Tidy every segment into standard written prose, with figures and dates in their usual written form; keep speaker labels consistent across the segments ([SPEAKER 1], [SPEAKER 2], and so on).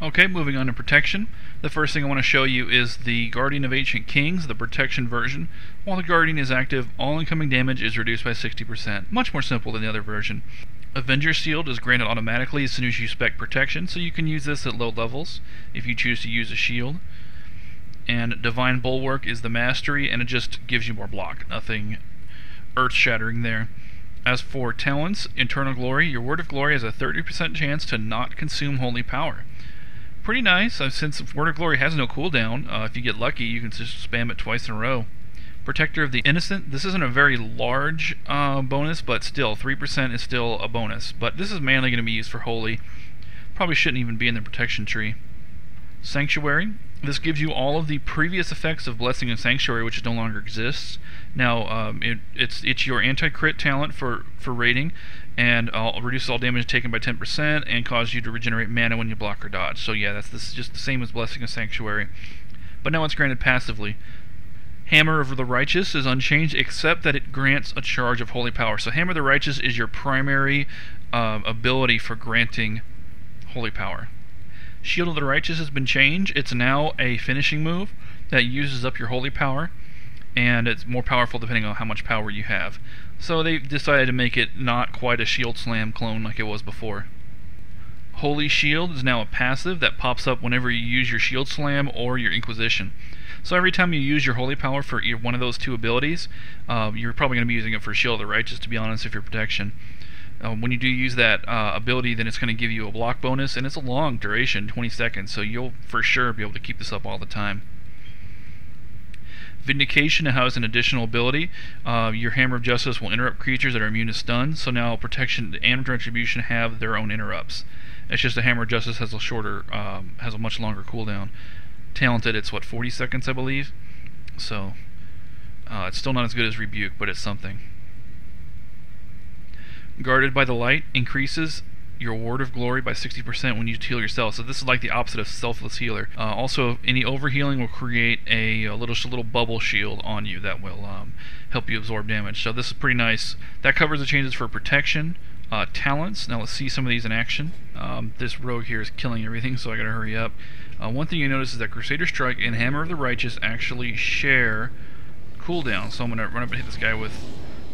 [SPEAKER 1] Okay, moving on to protection. The first thing I want to show you is the Guardian of Ancient Kings, the protection version. While the Guardian is active, all incoming damage is reduced by 60%. Much more simple than the other version. Avenger Shield is granted automatically as soon as you spec protection, so you can use this at low levels if you choose to use a shield. And Divine Bulwark is the mastery, and it just gives you more block. Nothing earth-shattering there. As for talents, Eternal Glory, your Word of Glory has a 30% chance to not consume holy power. Pretty nice, since Word of Glory has no cooldown. If you get lucky, you can just spam it twice in a row. Protector of the Innocent, this isn't a very large bonus, but still, 3% is still a bonus. But this is mainly going to be used for Holy. Probably shouldn't even be in the protection tree. Sanctuary, this gives you all of the previous effects of Blessing and Sanctuary, which no longer exists. Now, it's your anti-crit talent for raiding, and reduces all damage taken by 10%, and causes you to regenerate mana when you block or dodge. So yeah, this is just the same as Blessing and Sanctuary. But now it's granted passively. Hammer of the Righteous is unchanged, except that it grants a charge of holy power. So Hammer of the Righteous is your primary ability for granting holy power. Shield of the Righteous has been changed. It's now a finishing move that uses up your holy power, and it's more powerful depending on how much power you have. So they decided to make it not quite a Shield Slam clone like it was before. Holy Shield is now a passive that pops up whenever you use your Shield Slam or your Inquisition. So every time you use your holy power for one of those two abilities, you're probably going to be using it for Shield of the Righteous, to be honest, if you're protection. When you do use that ability, then it's going to give you a block bonus, and it's a long duration, 20 seconds, so you'll for sure be able to keep this up all the time. Vindication has an additional ability. Your Hammer of Justice will interrupt creatures that are immune to stun, so now Protection and Retribution have their own interrupts. It's just the Hammer of Justice has a much longer cooldown. Talented, it's what, 40 seconds, I believe? So, it's still not as good as Rebuke, but it's something. Guarded by the Light increases your Word of Glory by 60% when you heal yourself. So this is like the opposite of Selfless Healer. Also, any overhealing will create a little bubble shield on you that will help you absorb damage. So this is pretty nice. That covers the changes for protection. Talents. Now let's see some of these in action. This rogue here is killing everything, so I gotta hurry up. One thing you notice is that Crusader Strike and Hammer of the Righteous actually share cooldown. So I'm gonna run up and hit this guy with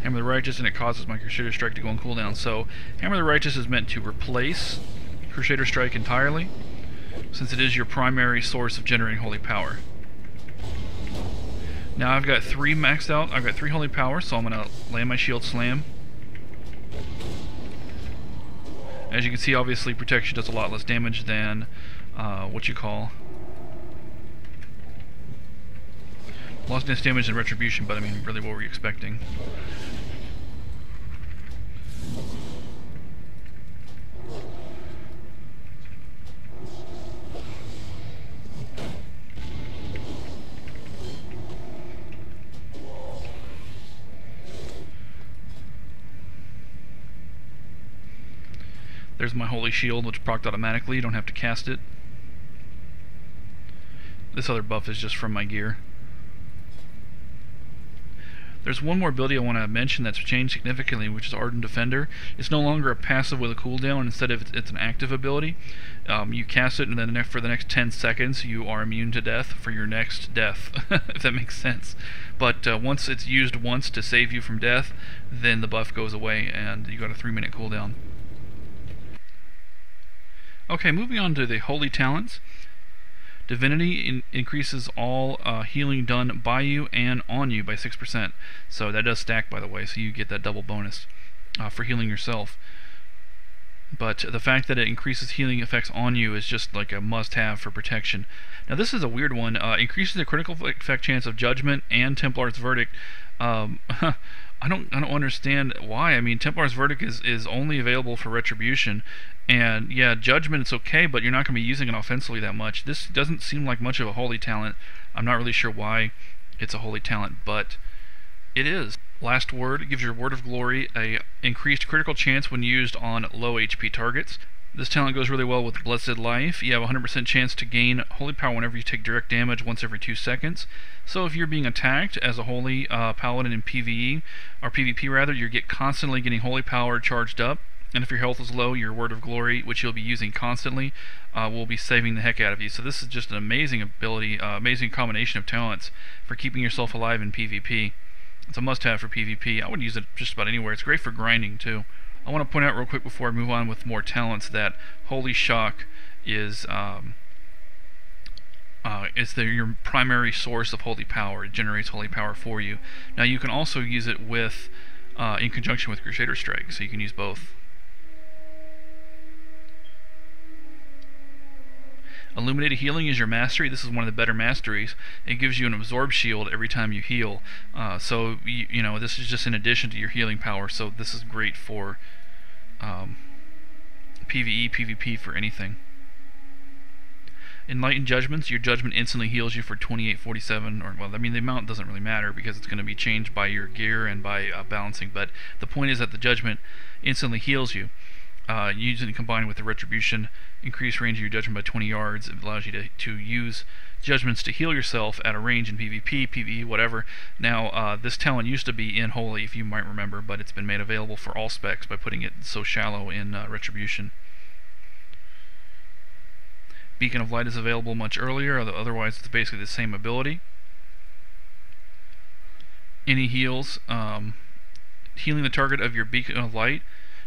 [SPEAKER 1] Hammer of the Righteous, and it causes my Crusader Strike to go on cooldown. So Hammer of the Righteous is meant to replace Crusader Strike entirely, since it is your primary source of generating holy power. Now I've got 3 maxed out. I've got 3 holy power, so I'm going to land my Shield Slam. As you can see, obviously protection does a lot less damage than less damage than retribution, but I mean, really, what were you expecting? There's my Holy Shield, which procced automatically. You don't have to cast it. This other buff is just from my gear. There's one more ability I want to mention that's changed significantly, which is Ardent Defender. It's no longer a passive with a cooldown. Instead of it's an active ability. You cast it, and then for the next 10 seconds, you are immune to death for your next death, if that makes sense. But once it's used once to save you from death, then the buff goes away, and you got a 3-minute cooldown. Okay, moving on to the Holy Talents. Divinity increases all healing done by you and on you by 6%. So that does stack, by the way, so you get that double bonus for healing yourself. But the fact that it increases healing effects on you is just like a must-have for protection. Now this is a weird one. Increases the critical effect chance of Judgment and Templar's Verdict. I don't understand why. I mean, Templar's Verdict is only available for Retribution, and yeah, Judgment it's okay, but you're not going to be using it offensively that much. This doesn't seem like much of a holy talent. I'm not really sure why it's a holy talent, but it is. Last Word gives your Word of Glory a increased critical chance when used on low HP targets. This talent goes really well with Blessed Life. You have a 100% chance to gain holy power whenever you take direct damage once every 2 seconds. So if you're being attacked as a holy paladin in PvE, or PvP rather, you get constantly getting holy power charged up And if your health is low, your Word of Glory, which you'll be using constantly, will be saving the heck out of you. So this is just an amazing ability, amazing combination of talents for keeping yourself alive in PvP. It's a must-have for PvP. I would use it just about anywhere. It's great for grinding too. I want to point out real quick before I move on with more talents that Holy Shock is your primary source of holy power. It generates holy power for you. Now you can also use it with in conjunction with Crusader Strike, so you can use both. Illuminated Healing is your mastery. This is one of the better masteries. It gives you an absorb shield every time you heal. So you know, this is just in addition to your healing power. So this is great for PvE, PvP, for anything. Enlightened Judgments, your judgment instantly heals you for 2847, or, well, I mean, the amount doesn't really matter because it's going to be changed by your gear and by balancing, but the point is that the judgment instantly heals you. Using it combined with the Retribution, increase range of your judgment by 20 yards. It allows you to use judgments to heal yourself at a range in PvP, PvE, whatever. Now, this talent used to be in Holy, if you might remember, but it's been made available for all specs by putting it so shallow in Retribution. Beacon of Light is available much earlier, otherwise it's basically the same ability. Any heals, healing the target of your Beacon of Light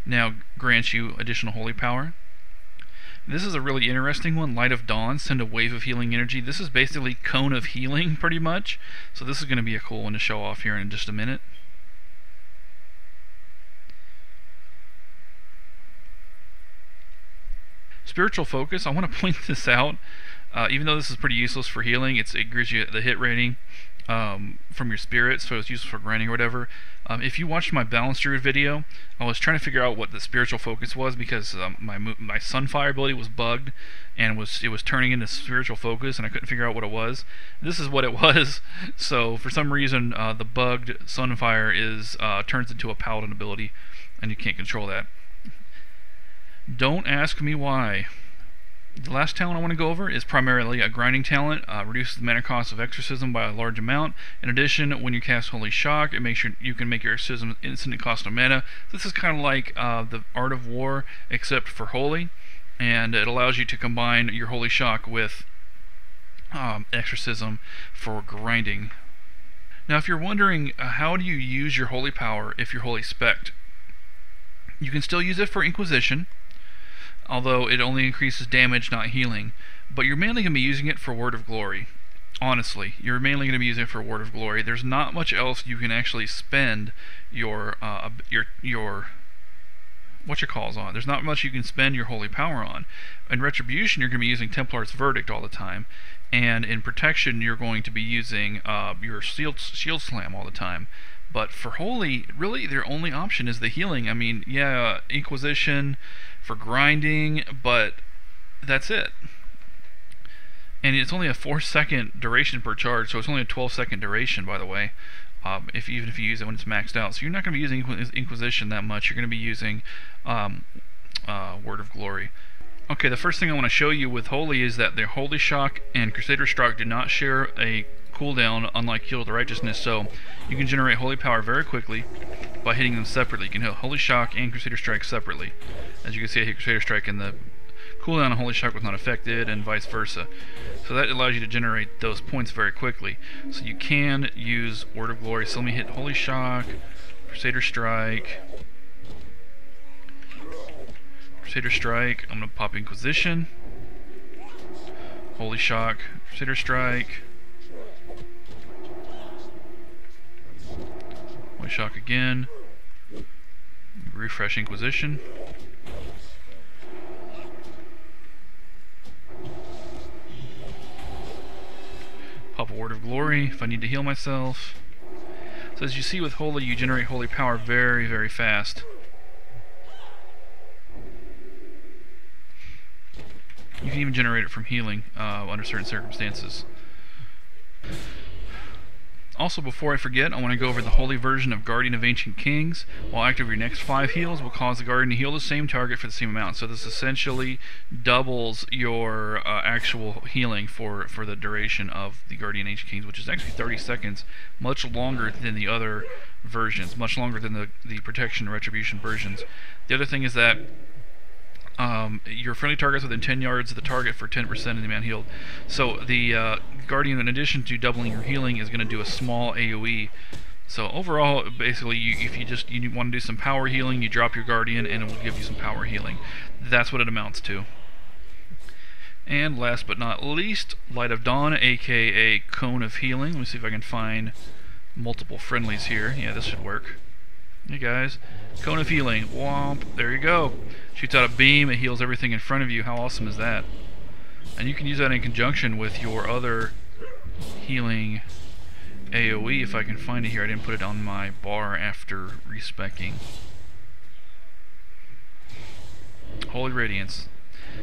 [SPEAKER 1] now grants you additional holy power. This is a really interesting one. Light of Dawn, send a wave of healing energy. This is basically Cone of Healing, pretty much. So this is going to be a cool one to show off here in just a minute. Spiritual Focus, I want to point this out. Even though this is pretty useless for healing, it gives you the hit rating from your spirit, so it's useful for grinding or whatever. If you watched my Balance Druid video, I was trying to figure out what the Spiritual Focus was because my Sunfire ability was bugged and it was turning into Spiritual Focus, and I couldn't figure out what it was. This is what it was. So for some reason, the bugged Sunfire turns into a Paladin ability, and you can't control that. Don't ask me why. The last talent I want to go over is primarily a grinding talent. Reduces the mana cost of Exorcism by a large amount. In addition, when you cast Holy Shock, it makes you can make your Exorcism instantly cost no mana. This is kind of like the Art of War, except for Holy, and it allows you to combine your Holy Shock with Exorcism for grinding. Now, if you're wondering how do you use your Holy Power if you're Holy Spec'd, you can still use it for Inquisition, although it only increases damage, not healing. But you're mainly going to be using it for Word of Glory. Honestly, you're mainly going to be using it for Word of Glory. There's not much else you can actually spend your whatchalls on. There's not much you can spend your holy power on. In Retribution, you're going to be using Templar's Verdict all the time, and in Protection, you're going to be using your Shield Slam all the time. But for Holy, really, their only option is the healing. I mean, yeah, Inquisition for grinding, but that's it. And it's only a 4-second duration per charge, so it's only a 12-second duration, by the way, even if you use it when it's maxed out. So you're not going to be using Inquisition that much. You're going to be using Word of Glory. Okay, the first thing I want to show you with Holy is that the Holy Shock and Crusader Strike do not share a cooldown, unlike Heal of the Righteousness, so you can generate holy power very quickly by hitting them separately. You can hit Holy Shock and Crusader Strike separately. As you can see, I hit Crusader Strike and the cooldown on Holy Shock was not affected, and vice versa. So that allows you to generate those points very quickly. So you can use Word of Glory. So let me hit Holy Shock, Crusader Strike, Crusader Strike. I'm going to pop Inquisition, Holy Shock, Crusader Strike, Holy Shock again, refresh Inquisition, pop a Word of Glory if I need to heal myself. So as you see with Holy, you generate holy power very, very fast. You can even generate it from healing under certain circumstances. Also, before I forget, I want to go over the holy version of Guardian of Ancient Kings. While active, your next 5 heals will cause the Guardian to heal the same target for the same amount. So this essentially doubles your actual healing for the duration of the Guardian of Ancient Kings, which is actually 30 seconds, much longer than the other versions, much longer than the Protection and Retribution versions. The other thing is that your friendly targets within 10 yards of the target for 10% of the amount healed. So the Guardian, in addition to doubling your healing, is going to do a small AoE. So overall, basically, if you want to do some power healing, you drop your Guardian and it will give you some power healing. That's what it amounts to. And last but not least, Light of Dawn, aka Cone of Healing. Let me see if I can find multiple friendlies here. Yeah, this should work. Hey guys, Cone of Healing, womp, there you go. Shoots out a beam, it heals everything in front of you. How awesome is that? And you can use that in conjunction with your other healing AoE, if I can find it here. I didn't put it on my bar after respecking. Holy Radiance.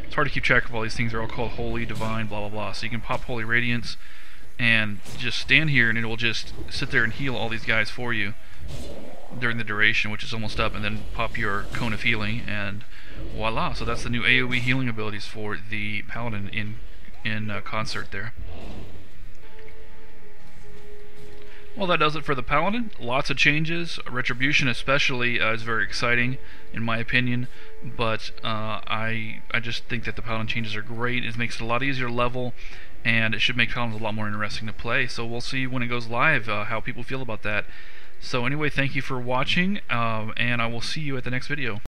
[SPEAKER 1] It's hard to keep track of all these things. They're all called Holy, Divine, blah blah blah. So you can pop Holy Radiance and just stand here and it will just sit there and heal all these guys for you during the duration, which is almost up, and then pop your Cone of Healing, and voila. So that's the new AoE healing abilities for the Paladin in concert there. Well, that does it for the Paladin. Lots of changes. Retribution especially is very exciting, in my opinion, but I just think that the Paladin changes are great. It makes it a lot easier to level, and it should make Paladins a lot more interesting to play. So we'll see when it goes live how people feel about that. So anyway, thank you for watching, and I will see you at the next video.